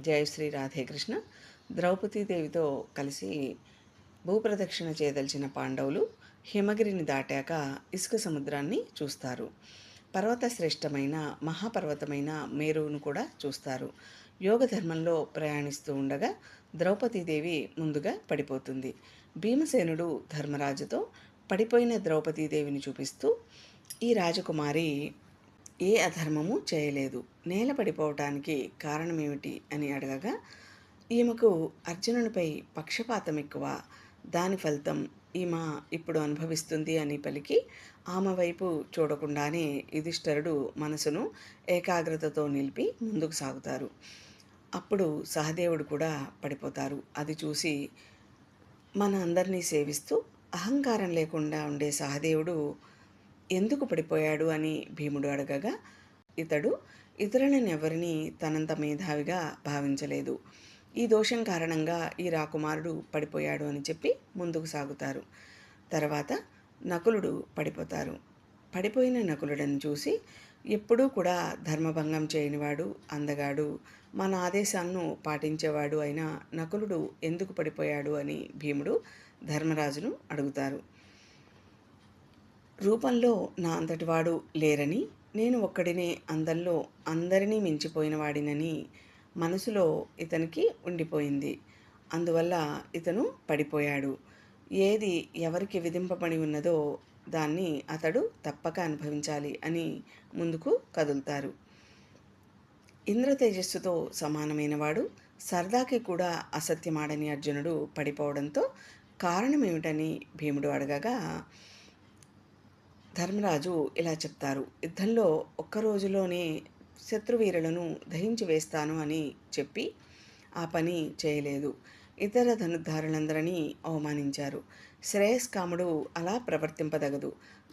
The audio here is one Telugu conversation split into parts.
జయశ్రీ రాధేకృష్ణ. ద్రౌపదీదేవితో కలిసి భూప్రదక్షిణ చేయదలిచిన పాండవులు హిమగిరిని దాటాక ఇసుక సముద్రాన్ని చూస్తారు. పర్వత శ్రేష్టమైన మహాపర్వతమైన మేరువును కూడా చూస్తారు. యోగ ధర్మంలో ప్రయాణిస్తూ ఉండగా ద్రౌపదీదేవి ముందుగా పడిపోతుంది. భీమసేనుడు ధర్మరాజుతో పడిపోయిన ద్రౌపదీదేవిని చూపిస్తూ, ఈ రాజకుమారి ఏ అధర్మము చేయలేదు, నేల పడిపోవటానికి కారణమేమిటి అని అడగగా, ఈమెకు అర్జునునిపై పక్షపాతం ఎక్కువ, దాని ఫలితం ఈమె ఇప్పుడు అనుభవిస్తుంది అని పలికి, ఆమె వైపు చూడకుండానే యుధిష్ఠరుడు మనసును ఏకాగ్రతతో నిలిపి ముందుకు సాగుతారు. అప్పుడు సహదేవుడు కూడా పడిపోతారు. అది చూసి మన అందరినీ సేవిస్తూ అహంకారం లేకుండా ఉండే సహదేవుడు ఎందుకు పడిపోయాడు అని భీముడు అడగగా, ఇతడు ఇతరులను ఎవరిని తనంత మేధావిగా భావించలేదు, ఈ దోషం కారణంగా ఈ రాకుమారుడు పడిపోయాడు అని చెప్పి ముందుకు సాగుతారు. తర్వాత నకులుడు పడిపోతారు. పడిపోయిన నకులుడని చూసి, ఎప్పుడూ కూడా ధర్మభంగం చేయనివాడు, అందగాడు, మన ఆదేశాలను పాటించేవాడు అయిన నకులుడు ఎందుకు పడిపోయాడు అని భీముడు ధర్మరాజును అడుగుతారు. రూపంలో నా అంతటివాడు లేరని, నేను ఒక్కడినే అందంలో అందరినీ మించిపోయిన వాడినని మనసులో ఇతనికి ఉండిపోయింది. అందువల్ల ఇతను పడిపోయాడు. ఏది ఎవరికి విధింపబడి ఉన్నదో దాన్ని అతడు తప్పక అనుభవించాలి అని ముందుకు కదులుతారు. ఇంద్ర తేజస్సుతో సమానమైనవాడు, సరదాకి కూడా అసత్యమాడని అర్జునుడు పడిపోవడంతో కారణమేమిటని భీముడు అడగగా, ధర్మరాజు ఇలా చెప్తారు. యుద్ధంలో ఒక్క రోజులోనే శత్రువీరులను దహించి వేస్తాను అని చెప్పి ఆ పని చేయలేదు. ఇతర ధనుర్ధారులందరినీ అవమానించారు. శ్రేయస్కాముడు అలా ప్రవర్తింపదగదు.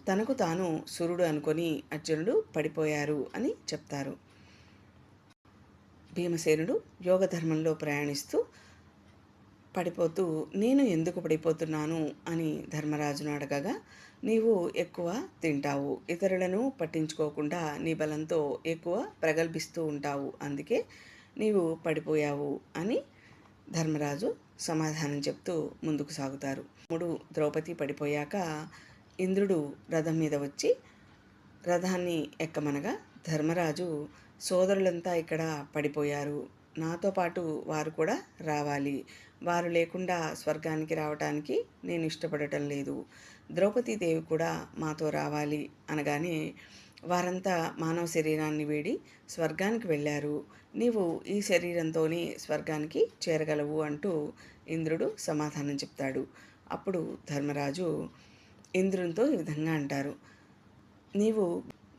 తనకు తాను సురుడు అనుకొని అర్జునుడు పడిపోయారు అని చెప్తారు. భీమసేనుడు యోగధర్మంలో ప్రయాణిస్తూ పడిపోతూ, నేను ఎందుకు పడిపోతున్నాను అని ధర్మరాజును అడగగా, నీవు ఎక్కువ తింటావు, ఇతరులను పట్టించుకోకుండా నీ బలంతో ఎక్కువ ప్రగల్భిస్తూ ఉంటావు, అందుకే నీవు పడిపోయావు అని ధర్మరాజు సమాధానం చెప్తూ ముందుకు సాగుతారు. ద్రౌపది పడిపోయాక ఇంద్రుడు రథం మీద వచ్చి రథాన్ని ఎక్కమనగా, ధర్మరాజు సోదరులంతా ఇక్కడ పడిపోయారు, నాతో పాటు వారు కూడా రావాలి, వారు లేకుండా స్వర్గానికి రావటానికి నేను ఇష్టపడటం లేదు, ద్రౌపదీదేవి కూడా మాతో రావాలి అనగానే వారంతా మానవ శరీరాన్ని వీడి స్వర్గానికి వెళ్ళారు, నీవు ఈ శరీరంతోనే స్వర్గానికి చేరగలవు అంటూ ఇంద్రుడు సమాధానం చెప్తాడు. అప్పుడు ధర్మరాజు ఇంద్రునితో ఈ విధంగా అంటారు, నీవు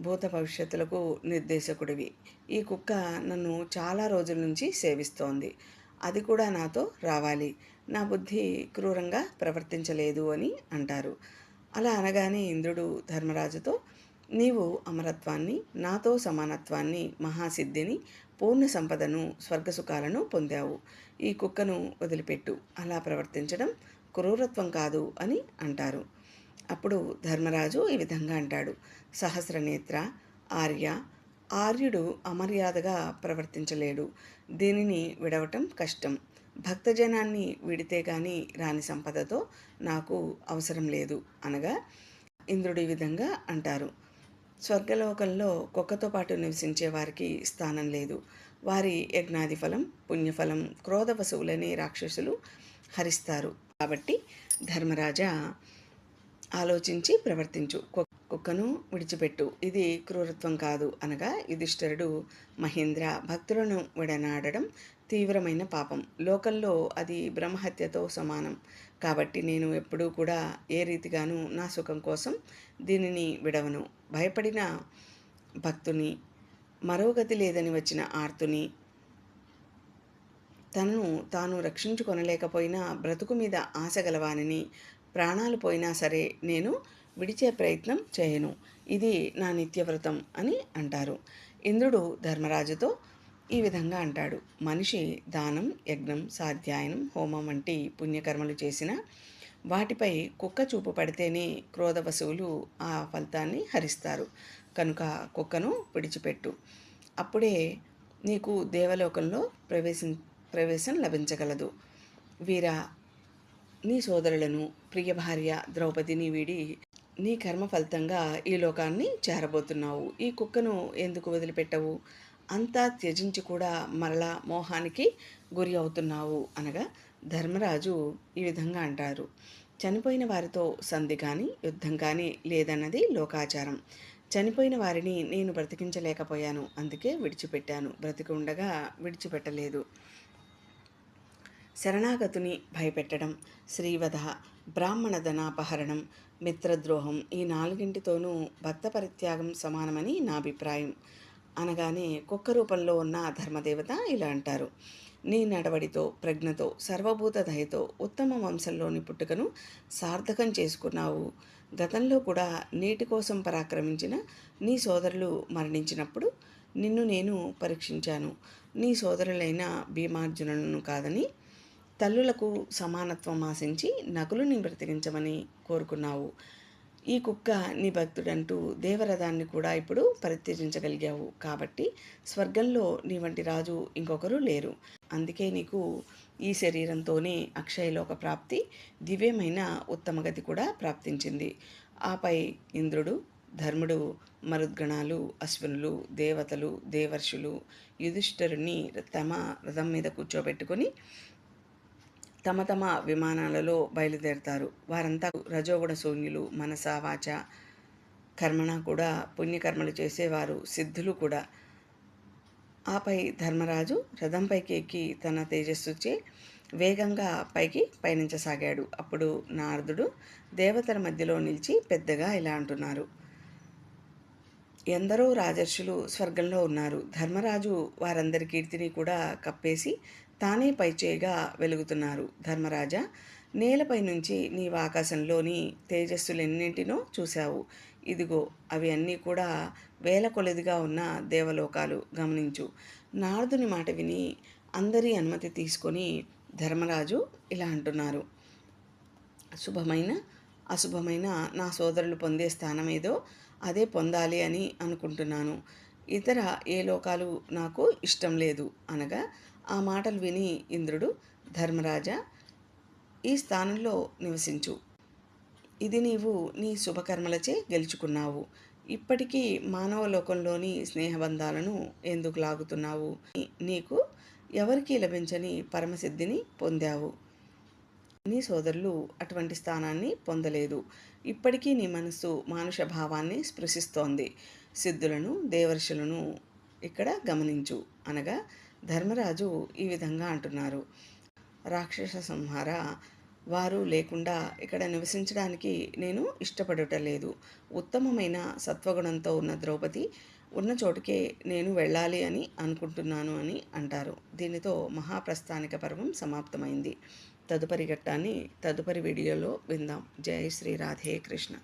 భూత భవిష్యత్తులకు నిర్దేశకుడివి, ఈ కుక్క నన్ను చాలా రోజుల నుంచి సేవిస్తోంది, అది కూడా నాతో రావాలి, నా బుద్ధి క్రూరంగా ప్రవర్తించలేదు అని అంటారు. అలా అనగానే ఇంద్రుడు ధర్మరాజుతో, నీవు అమరత్వాన్ని, నాతో సమానత్వాన్ని, మహాసిద్ధిని, పూర్ణ సంపదను, స్వర్గసుఖాలను పొందావు, ఈ కుక్కను వదిలిపెట్టు, అలా ప్రవర్తించడం క్రూరత్వం కాదు అని అంటారు. అప్పుడు ధర్మరాజు ఈ విధంగా అంటాడు, సహస్రనేత్ర ఆర్య, ఆర్యుడు అమర్యాదగా ప్రవర్తించలేడు, దీనిని విడవటం కష్టం, భక్తజనాన్ని విడితే గాని రాని సంపదతో నాకు అవసరం లేదు అనగా, ఇంద్రుడు ఈ విధంగా అంటారు, స్వర్గలోకంలో కుక్కతో పాటు నివసించే వారికి స్థానం లేదు, వారి యజ్ఞాది ఫలం, పుణ్యఫలం, క్రోధ వసువులని రాక్షసులు హరిస్తారు, కాబట్టి ధర్మరాజా ఆలోచించి ప్రవర్తించు, కుక్కను విడిచిపెట్టు, ఇది క్రూరత్వం కాదు అనగా, యుధిష్ఠిరుడు, మహేంద్ర, భక్తులను విడనాడడం తీవ్రమైన పాపం, లోకంలో అది బ్రహ్మహత్యతో సమానం, కాబట్టి నేను ఎప్పుడూ కూడా ఏ రీతిగాను నా సుఖం కోసం దీనిని విడవను, భయపడిన భక్తుని, మరో గతి లేదని వచ్చిన ఆర్తుని, తనను తాను రక్షించుకొనలేకపోయినా బ్రతుకు మీద ఆశ గలవానిని, ప్రాణాలు పోయినా సరే నేను విడిచే ప్రయత్నం చేయను, ఇది నా నిత్యవ్రతం అని అంటారు. ఇంద్రుడు ధర్మరాజుతో ఈ విధంగా అంటాడు, మనిషి దానం, యజ్ఞం, స్వాధ్యాయనం, హోమం వంటి పుణ్యకర్మలు చేసిన వాటిపై కుక్క చూపు పడితేనే క్రోధవశువులు ఆ ఫలితాన్ని హరిస్తారు, కనుక కుక్కను విడిచిపెట్టు, అప్పుడే నీకు దేవలోకంలో ప్రవేశం లభించగలదు. వీరా, నీ సోదరులను, ప్రియ భార్య ద్రౌపదిని వీడి నీ కర్మ ఫలితంగా ఈ లోకాన్ని చేరబోతున్నావు. ఈ కుక్కను ఎందుకు వదిలిపెట్టవు? అంతా త్యజించి కూడా మరలా మోహానికి గురి అవుతున్నావు అనగా ధర్మరాజు ఈ విధంగా అంటారు. చనిపోయిన వారితో సంధి కానీ యుద్ధం కానీ లేదన్నది లోకాచారం. చనిపోయిన వారిని నేను బ్రతికించలేకపోయాను, అందుకే విడిచిపెట్టాను. బ్రతికి ఉండగా విడిచిపెట్టలేదు. శరణాగతుని భయపెట్టడం, శ్రీవధ, బ్రాహ్మణ ధనాపహరణం, మిత్రద్రోహం, ఈ నాలుగింటితోనూ భక్త పరిత్యాగం సమానమని నా అభిప్రాయం అనగానే కుక్క రూపంలో ఉన్న ధర్మదేవత ఇలా అంటారు. నీ నడవడితో, ప్రజ్ఞతో, సర్వభూత దయతో ఉత్తమ వంశంలోని పుట్టుకను సార్థకం చేసుకున్నావు. గతంలో కూడా నీటి కోసం పరాక్రమించిన నీ సోదరులు మరణించినప్పుడు నిన్ను నేను పరీక్షించాను. నీ సోదరులైన భీమార్జునులను కాదని తల్లులకు సమానత్వం ఆశించి నకులుని బ్రతికించమని కోరుకున్నావు. ఈ కుక్క నీ భక్తుడంటూ దేవరథాన్ని కూడా ఇప్పుడు పరిత్యజించగలిగావు. కాబట్టి స్వర్గంలో నీ వంటి రాజు ఇంకొకరు లేరు. అందుకే నీకు ఈ శరీరంతోనే అక్షయలోక ప్రాప్తి, దివ్యమైన ఉత్తమగతి కూడా ప్రాప్తించింది. ఆపై ఇంద్రుడు, ధర్ముడు, మరుద్గణాలు, అశ్వినులు, దేవతలు, దేవర్షులు యుధిష్ఠిరుని తమ రథం మీద కూర్చోబెట్టుకొని తమ తమ విమానాలలో బయలుదేరతారు. వారంతా రజోగుణ శూన్యులు, మనస వాచ కర్మణ కూడా పుణ్యకర్మలు చేసేవారు, సిద్ధులు కూడా. ఆపై ధర్మరాజు రథంపైకి ఎక్కి తన తేజస్సుచే వేగంగా పైకి పయనించసాగాడు. అప్పుడు నారదుడు దేవతల మధ్యలో నిలిచి పెద్దగా ఇలా అంటున్నారు. ఎందరో రాజర్షులు స్వర్గంలో ఉన్నారు. ధర్మరాజు వారందరి కీర్తిని కూడా కప్పేసి తానే పైచేయిగా వెలుగుతున్నారు. ధర్మరాజా, నేలపై నుంచి నీవు ఆకాశంలోని తేజస్సులెన్నింటినో చూశావు. ఇదిగో అవి అన్నీ కూడా వేల కొలదిగా ఉన్న దేవలోకాలు. గమనించు. నారదుని మాట విని అందరి అనుమతి తీసుకొని ధర్మరాజు ఇలా అంటున్నారు. శుభమైన అశుభమైన నా సోదరులు పొందే స్థానం ఏదో అదే పొందాలి అని అనుకుంటున్నాను. ఇతర ఏ లోకాలు నాకు ఇష్టం లేదు అనగా ఆ మాటలు విని ఇంద్రుడు, ధర్మరాజా, ఈ స్థానంలో నివసించు. ఇది నీవు నీ శుభకర్మలచే గెలుచుకున్నావు. ఇప్పటికీ మానవ లోకంలోని స్నేహబంధాలను ఎందుకు లాగుతున్నావు? నీకు ఎవరికీ లభించని పరమసిద్ధిని పొందావు. నీ సోదరులు అటువంటి స్థానాన్ని పొందలేదు. ఇప్పటికీ నీ మనస్సు మానుష భావాన్ని స్పృశిస్తోంది. సిద్ధులను, దేవర్షులను ఇక్కడ గమనించు అనగా ధర్మరాజు ఈ విధంగా అంటున్నారు. రాక్షస సంహార, వారు లేకుండా ఇక్కడ నివసించడానికి నేను ఇష్టపడటలేదు. ఉత్తమమైన సత్వగుణంతో ఉన్న ద్రౌపది ఉన్న చోటుకే నేను వెళ్ళాలి అని అనుకుంటున్నాను అని అంటారు. దీనితో మహాప్రస్థానిక పర్వం సమాప్తమైంది. తదుపరి ఘట్టాన్ని తదుపరి వీడియోలో విందాం. జై శ్రీ రాధే కృష్ణ.